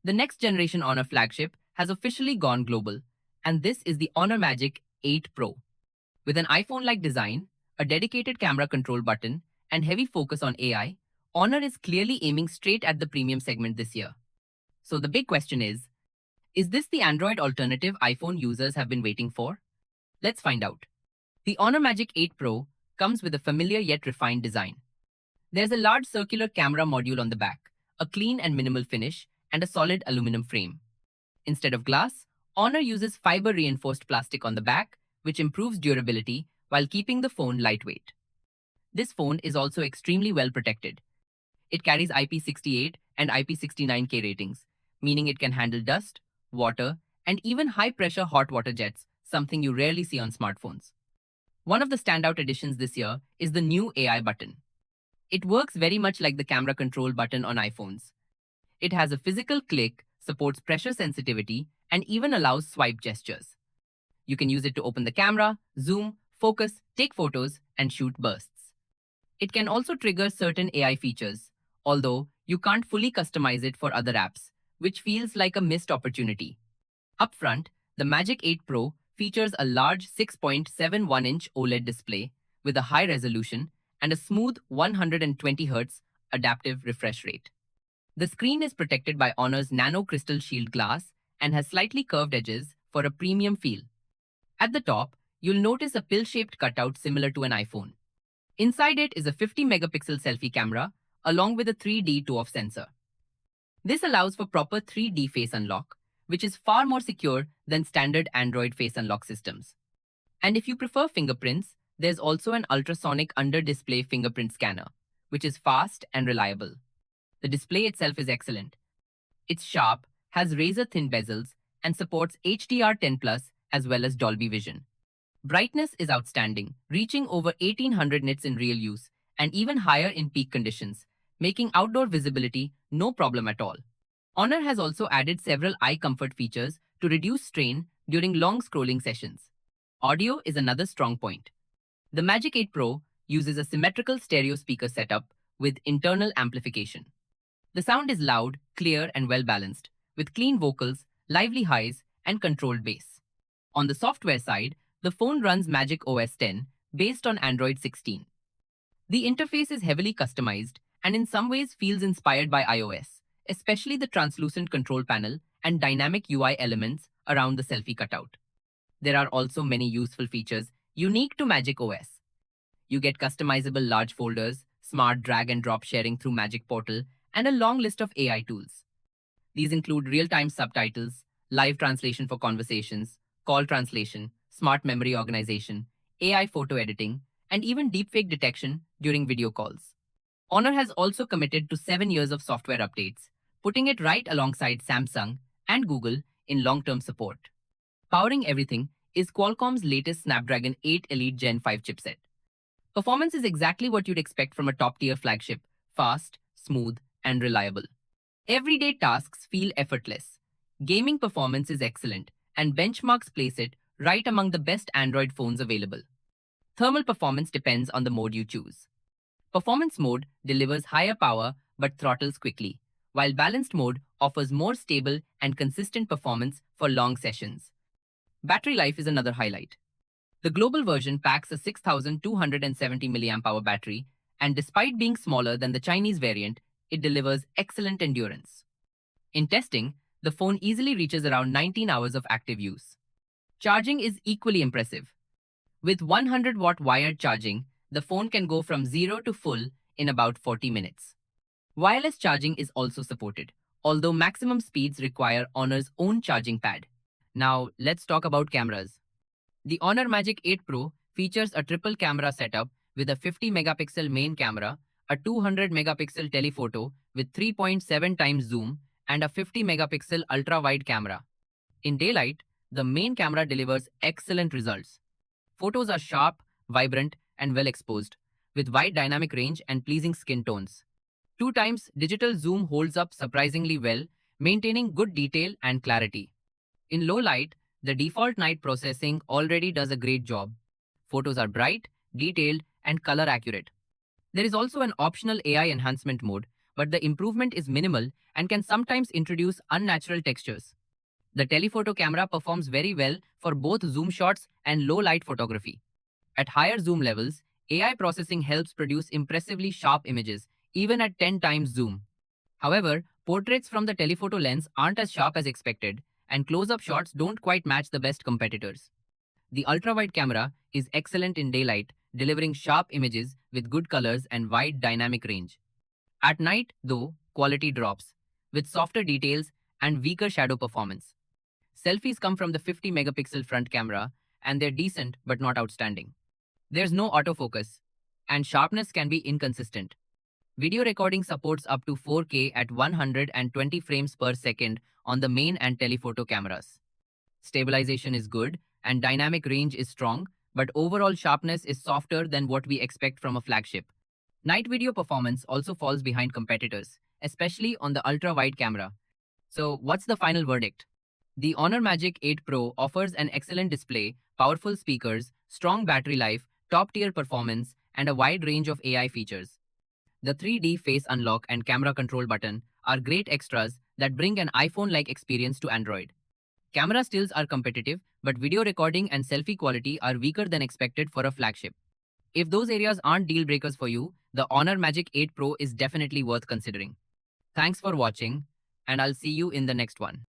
The next generation Honor flagship has officially gone global, and this is the Honor Magic 8 Pro. With an iPhone-like design, a dedicated camera control button, and heavy focus on AI, Honor is clearly aiming straight at the premium segment this year. So the big question is this the Android alternative iPhone users have been waiting for? Let's find out. The Honor Magic 8 Pro comes with a familiar yet refined design. There's a large circular camera module on the back, a clean and minimal finish, and a solid aluminum frame. Instead of glass, Honor uses fiber-reinforced plastic on the back, which improves durability while keeping the phone lightweight. This phone is also extremely well protected. It carries IP68 and IP69K ratings, meaning it can handle dust, water, and even high-pressure hot water jets, something you rarely see on smartphones. One of the standout additions this year is the new AI button. It works very much like the camera control button on iPhones. It has a physical click, supports pressure sensitivity, and even allows swipe gestures. You can use it to open the camera, zoom, focus, take photos, and shoot bursts. It can also trigger certain AI features, although you can't fully customize it for other apps, which feels like a missed opportunity. Up front, the Magic 8 Pro features a large 6.71-inch OLED display with a high resolution and a smooth 120Hz adaptive refresh rate. The screen is protected by Honor's nano crystal shield glass and has slightly curved edges for a premium feel. At the top, you'll notice a pill-shaped cutout similar to an iPhone. Inside it is a 50-megapixel selfie camera along with a 3D ToF sensor. This allows for proper 3D face unlock, which is far more secure than standard Android face unlock systems. And if you prefer fingerprints, there's also an ultrasonic under-display fingerprint scanner, which is fast and reliable. The display itself is excellent. It's sharp, has razor-thin bezels, and supports HDR10+ as well as Dolby Vision. Brightness is outstanding, reaching over 1800 nits in real use, and even higher in peak conditions, making outdoor visibility no problem at all. Honor has also added several eye comfort features to reduce strain during long scrolling sessions. Audio is another strong point. The Magic 8 Pro uses a symmetrical stereo speaker setup with internal amplification. The sound is loud, clear, and well-balanced, with clean vocals, lively highs, and controlled bass. On the software side, the phone runs Magic OS 10 based on Android 16. The interface is heavily customized and in some ways feels inspired by iOS, especially the translucent control panel and dynamic UI elements around the selfie cutout. There are also many useful features unique to Magic OS. You get customizable large folders, smart drag and drop sharing through Magic Portal, and a long list of AI tools. These include real-time subtitles, live translation for conversations, call translation, smart memory organization, AI photo editing, and even deepfake detection during video calls. Honor has also committed to 7 years of software updates, putting it right alongside Samsung and Google in long-term support. Powering everything is Qualcomm's latest Snapdragon 8 Elite Gen 5 chipset. Performance is exactly what you'd expect from a top-tier flagship, fast, smooth, and reliable. Everyday tasks feel effortless. Gaming performance is excellent, and benchmarks place it right among the best Android phones available. Thermal performance depends on the mode you choose. Performance mode delivers higher power but throttles quickly, while balanced mode offers more stable and consistent performance for long sessions. Battery life is another highlight. The global version packs a 6270 mAh battery, and despite being smaller than the Chinese variant, it delivers excellent endurance. In testing, the phone easily reaches around 19 hours of active use. Charging is equally impressive. With 100-watt wired charging, the phone can go from 0 to full in about 40 minutes. Wireless charging is also supported, although maximum speeds require Honor's own charging pad. Now, let's talk about cameras. The Honor Magic 8 Pro features a triple camera setup with a 50-megapixel main camera, a 200-megapixel telephoto with 3.7 times zoom, and a 50-megapixel ultra-wide camera. In daylight, the main camera delivers excellent results. Photos are sharp, vibrant, and well exposed, with wide dynamic range and pleasing skin tones. 2 times digital zoom holds up surprisingly well, maintaining good detail and clarity. In low light, the default night processing already does a great job. Photos are bright, detailed, and color accurate. There is also an optional AI enhancement mode, but the improvement is minimal and can sometimes introduce unnatural textures. The telephoto camera performs very well for both zoom shots and low light photography. At higher zoom levels, AI processing helps produce impressively sharp images, even at 10 times zoom. However, portraits from the telephoto lens aren't as sharp as expected, and close up shots don't quite match the best competitors. The ultra-wide camera is excellent in daylight, delivering sharp images with good colors and wide dynamic range. At night, though, quality drops, with softer details and weaker shadow performance. Selfies come from the 50 megapixel front camera, and they're decent but not outstanding. There's no autofocus, and sharpness can be inconsistent. Video recording supports up to 4K at 120 frames per second on the main and telephoto cameras. Stabilization is good, and dynamic range is strong, but overall sharpness is softer than what we expect from a flagship. Night video performance also falls behind competitors, especially on the ultra-wide camera. So, what's the final verdict? The Honor Magic 8 Pro offers an excellent display, powerful speakers, strong battery life, top-tier performance, and a wide range of AI features. The 3D face unlock and camera control button are great extras that bring an iPhone-like experience to Android. Camera stills are competitive, but video recording and selfie quality are weaker than expected for a flagship. If those areas aren't deal breakers for you, the Honor Magic 8 Pro is definitely worth considering. Thanks for watching, and I'll see you in the next one.